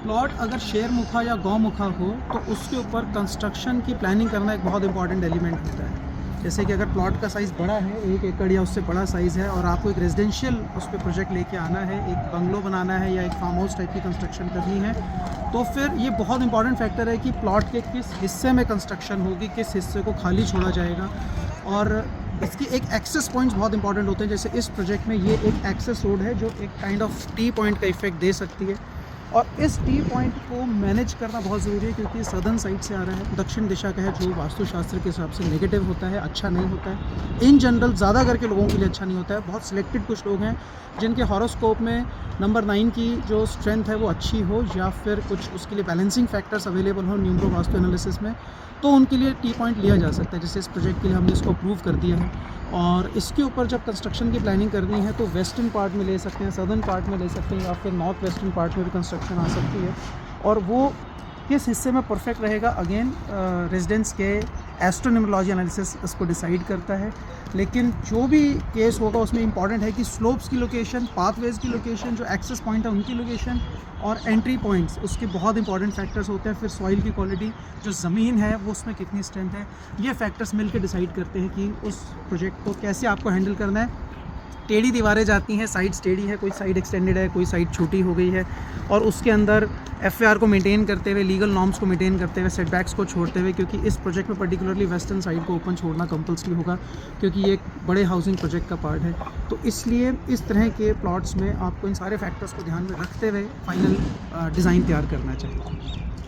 Plot अगर शेरमुखा या गौमुखा हो तो उसके ऊपर कंस्ट्रक्शन की प्लानिंग करना एक बहुत इंपॉर्टेंट एलिमेंट होता है। जैसे कि अगर प्लॉट का साइज़ बड़ा है, 1 एकड़ या उससे बड़ा साइज़ है, और आपको एक रेजिडेंशियल उस पर प्रोजेक्ट लेके आना है, एक बंगलो बनाना है या एक फार्म हाउस टाइप की कंस्ट्रक्शन करनी है, तो फिर ये बहुत इंपॉर्टेंट फैक्टर है कि प्लॉट के किस हिस्से में कंस्ट्रक्शन होगी, किस हिस्से को खाली छोड़ा जाएगा। और इसकी एक एक्सेस पॉइंट्स बहुत इंपॉर्टेंट होते हैं। जैसे इस प्रोजेक्ट में ये एक एक्सेस रोड है जो एक काइंड ऑफ टी पॉइंट का इफेक्ट दे सकती है, और इस टी पॉइंट को मैनेज करना बहुत ज़रूरी है, क्योंकि सदर्न साइड से आ रहा है, दक्षिण दिशा का है, जो वास्तुशास्त्र के हिसाब से नेगेटिव होता है, अच्छा नहीं होता है। इन जनरल ज़्यादा करके लोगों के लिए अच्छा नहीं होता है। बहुत सिलेक्टेड कुछ लोग हैं जिनके हॉरोस्कोप में नंबर 9 की जो स्ट्रेंथ है वो अच्छी हो, या फिर कुछ उसके लिए बैलेंसिंग फैक्टर्स अवेलेबल हो न्यूमरो वास्तु एनालिसिस में, तो उनके लिए टी पॉइंट लिया जा सकता है। जैसे इस प्रोजेक्ट के लिए हमने इसको अप्रूव कर दिया है, और इसके ऊपर जब कंस्ट्रक्शन की प्लानिंग करनी है तो वेस्टर्न पार्ट में ले सकते हैं, सदर्न पार्ट में ले सकते हैं, या फिर नॉर्थ वेस्टर्न पार्ट में भी कंस्ट्रक्शन आ सकती है। और वो किस हिस्से में परफेक्ट रहेगा, अगेन रेजिडेंस के एस्ट्रोनोमोलॉजी एनालिसिस इसको डिसाइड करता है। लेकिन जो भी केस होगा उसमें इंपॉर्टेंट है कि स्लोप्स की लोकेशन, पाथवेज की लोकेशन, जो एक्सेस पॉइंट है उनकी लोकेशन, और एंट्री पॉइंट्स उसके बहुत इंपॉर्टेंट फैक्टर्स होते हैं। फिर सॉइल की क्वालिटी, जो ज़मीन है वो उसमें कितनी स्ट्रेंथ है, ये फैक्टर्स मिलकर डिसाइड करते हैं कि उस प्रोजेक्ट को कैसे आपको हैंडल करना है। टेढ़ी दीवारें जाती हैं, साइड्स टेढ़ी है, कोई साइड एक्सटेंडेड है, कोई साइड छोटी हो गई है, और उसके अंदर एफआर को मेंटेन करते हुए, लीगल नॉर्म्स को मेंटेन करते हुए, सेटबैक्स को छोड़ते हुए, क्योंकि इस प्रोजेक्ट में पर्टिकुलरली वेस्टर्न साइड को ओपन छोड़ना कंपल्सरी होगा, क्योंकि ये एक बड़े हाउसिंग प्रोजेक्ट का पार्ट है। तो इसलिए इस तरह के प्लॉट्स में आपको इन सारे फैक्टर्स को ध्यान में रखते हुए फाइनल डिज़ाइन तैयार करना चाहिए।